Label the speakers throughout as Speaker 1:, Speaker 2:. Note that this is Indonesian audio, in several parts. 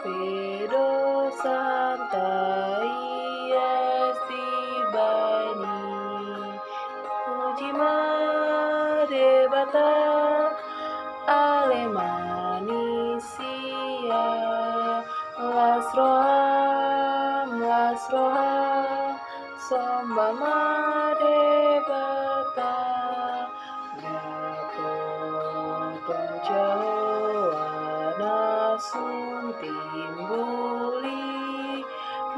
Speaker 1: Vedo Santa Iesti Bani Puji Mare Bata Alemanisia Lasroam Somba Mare Bata Dapo Tonjoana Suntimbuli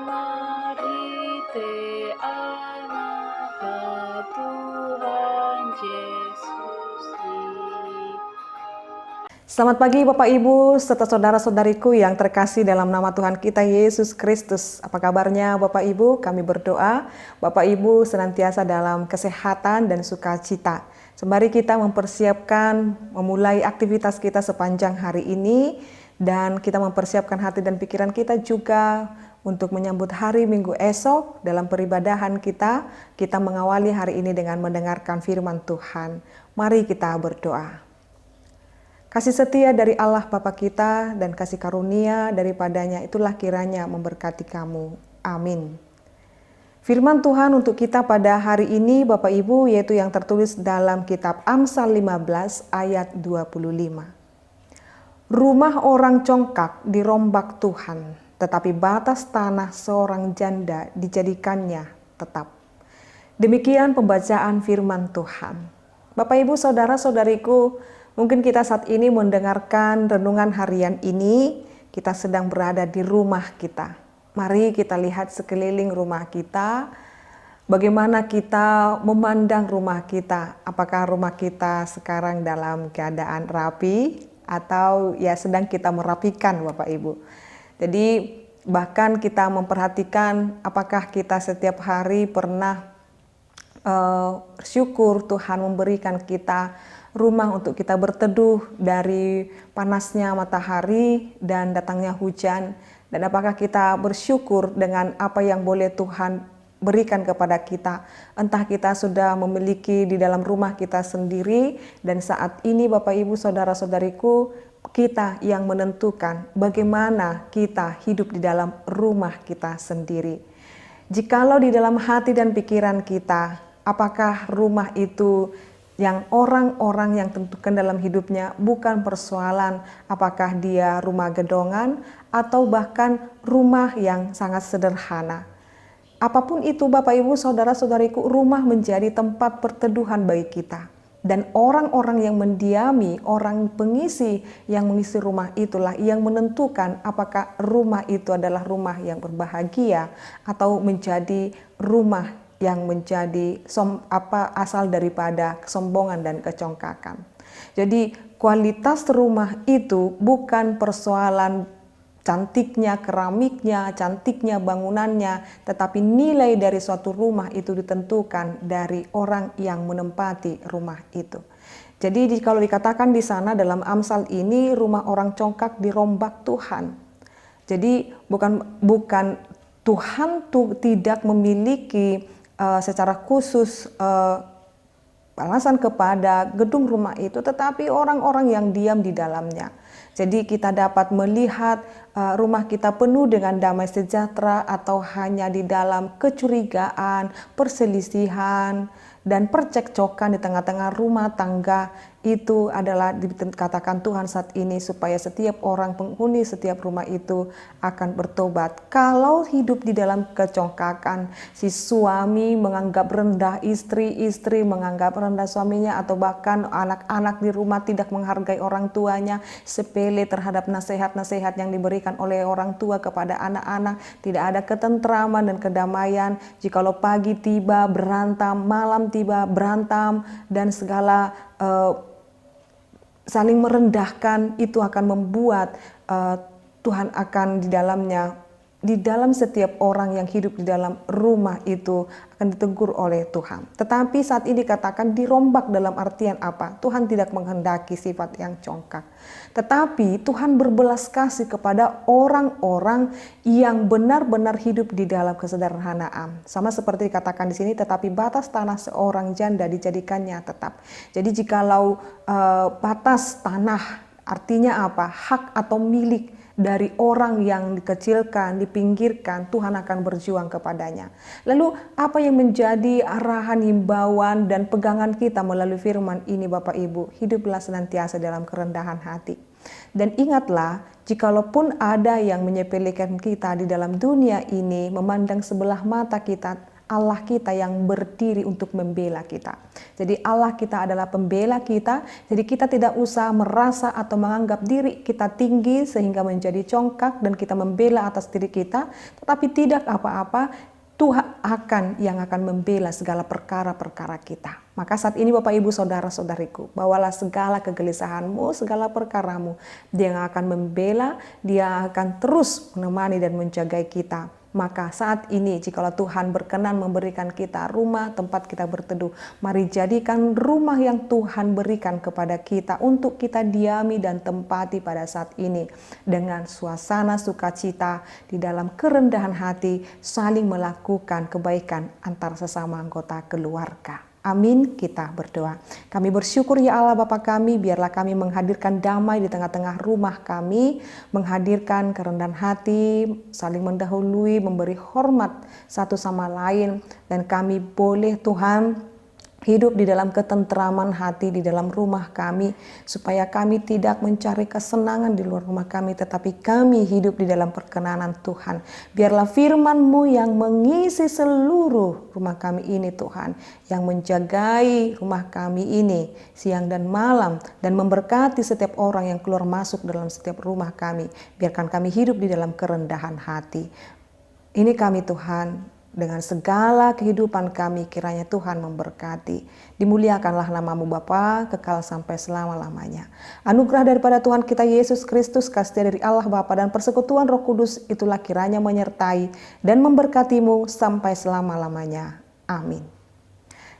Speaker 1: Marite anak Tuhan Yesus.
Speaker 2: Selamat pagi Bapak Ibu serta saudara-saudariku yang terkasih dalam nama Tuhan kita Yesus Kristus. Apa kabarnya Bapak Ibu? Kami berdoa Bapak Ibu senantiasa dalam kesehatan dan sukacita. Sembari kita mempersiapkan memulai aktivitas kita sepanjang hari ini dan kita mempersiapkan hati dan pikiran kita juga untuk menyambut hari Minggu esok dalam peribadahan kita mengawali hari ini dengan mendengarkan firman Tuhan. Mari kita berdoa. Kasih setia dari Allah Bapa kita dan kasih karunia daripadanya itulah kiranya memberkati kamu. Amin. Firman Tuhan untuk kita pada hari ini Bapak Ibu yaitu yang tertulis dalam kitab Amsal 15 ayat 25. Rumah orang congkak dirombak Tuhan, tetapi batas tanah seorang janda dijadikannya tetap. Demikian pembacaan firman Tuhan. Bapak Ibu saudara-saudariku, mungkin kita saat ini mendengarkan renungan harian ini, kita sedang berada di rumah kita. Mari kita lihat sekeliling rumah kita, bagaimana kita memandang rumah kita. Apakah rumah kita sekarang dalam keadaan rapi atau ya sedang kita merapikan Bapak Ibu. Jadi bahkan kita memperhatikan apakah kita setiap hari pernah syukur Tuhan memberikan kita rumah untuk kita berteduh dari panasnya matahari dan datangnya hujan. Dan apakah kita bersyukur dengan apa yang boleh Tuhan berikan kepada kita. Entah kita sudah memiliki di dalam rumah kita sendiri dan saat ini Bapak Ibu Saudara-saudariku kita yang menentukan bagaimana kita hidup di dalam rumah kita sendiri. Jikalau di dalam hati dan pikiran kita, apakah rumah itu yang orang-orang yang tentukan dalam hidupnya bukan persoalan apakah dia rumah gedongan atau bahkan rumah yang sangat sederhana. Apapun itu Bapak Ibu Saudara-saudariku, rumah menjadi tempat perteduhan bagi kita. Dan orang-orang yang mendiami, orang pengisi yang mengisi rumah itulah yang menentukan apakah rumah itu adalah rumah yang berbahagia atau menjadi rumah yang menjadi asal daripada kesombongan dan kecongkakan. Jadi kualitas rumah itu bukan persoalan cantiknya keramiknya, cantiknya bangunannya, tetapi nilai dari suatu rumah itu ditentukan dari orang yang menempati rumah itu. Jadi kalau dikatakan di sana dalam Amsal ini rumah orang congkak dirombak Tuhan. Jadi bukan Tuhan tidak memiliki secara khusus balasan kepada gedung rumah itu, tetapi orang-orang yang diam di dalamnya. Jadi kita dapat melihat rumah kita penuh dengan damai sejahtera atau hanya di dalam kecurigaan, perselisihan, dan percekcokan di tengah-tengah rumah tangga. Itu adalah dikatakan Tuhan saat ini supaya setiap orang penghuni setiap rumah itu akan bertobat. Kalau hidup di dalam kecongkakan, si suami menganggap rendah istri, istri menganggap rendah suaminya, atau bahkan anak-anak di rumah tidak menghargai orang tuanya, sepele terhadap nasihat-nasihat yang diberikan oleh orang tua kepada anak-anak, tidak ada ketentraman dan kedamaian. Jikalau pagi tiba berantam, malam tiba berantam, dan segala saling merendahkan, itu akan membuat Tuhan akan di dalam setiap orang yang hidup di dalam rumah itu akan ditegur oleh Tuhan. Tetapi saat ini dikatakan dirombak dalam artian apa? Tuhan tidak menghendaki sifat yang congkak. Tetapi Tuhan berbelas kasih kepada orang-orang yang benar-benar hidup di dalam kesederhanaan. Sama seperti dikatakan di sini, tetapi batas tanah seorang janda dijadikannya tetap. Jadi jikalau batas tanah Artinya apa? Hak atau milik dari orang yang dikecilkan, dipinggirkan, Tuhan akan berjuang kepadanya. Lalu apa yang menjadi arahan, himbauan, dan pegangan kita melalui firman ini Bapak Ibu? Hiduplah senantiasa dalam kerendahan hati. Dan ingatlah, jikalaupun ada yang menyepelekan kita di dalam dunia ini, memandang sebelah mata kita, Allah kita yang berdiri untuk membela kita. Jadi Allah kita adalah pembela kita, jadi kita tidak usah merasa atau menganggap diri kita tinggi sehingga menjadi congkak dan kita membela atas diri kita, tetapi tidak apa-apa, Tuhan yang akan membela segala perkara-perkara kita. Maka saat ini Bapak Ibu Saudara-saudariku, bawalah segala kegelisahanmu, segala perkaramu. Dia yang akan membela, Dia akan terus menemani dan menjagai kita. Maka saat ini jikalau Tuhan berkenan memberikan kita rumah tempat kita berteduh, mari jadikan rumah yang Tuhan berikan kepada kita untuk kita diami dan tempati pada saat ini dengan suasana sukacita di dalam kerendahan hati, saling melakukan kebaikan antar sesama anggota keluarga. Amin, kita berdoa. Kami bersyukur ya Allah Bapa kami, biarlah kami menghadirkan damai di tengah-tengah rumah kami, menghadirkan kerendahan hati, saling mendahului, memberi hormat satu sama lain, dan kami boleh Tuhan hidup di dalam ketentraman hati di dalam rumah kami, supaya kami tidak mencari kesenangan di luar rumah kami, tetapi kami hidup di dalam perkenanan Tuhan. Biarlah firman-Mu yang mengisi seluruh rumah kami ini Tuhan, yang menjagai rumah kami ini siang dan malam, dan memberkati setiap orang yang keluar masuk dalam setiap rumah kami. Biarkan kami hidup di dalam kerendahan hati. Ini kami Tuhan, dengan segala kehidupan kami, kiranya Tuhan memberkati. Dimuliakanlah nama-Mu Bapa, kekal sampai selama-lamanya. Anugerah daripada Tuhan kita Yesus Kristus, kasih dari Allah Bapa, dan persekutuan Roh Kudus itulah kiranya menyertai dan memberkati-Mu sampai selama-lamanya. Amin.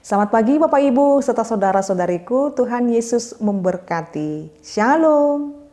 Speaker 2: Selamat pagi Bapak Ibu serta saudara-saudariku, Tuhan Yesus memberkati. Shalom.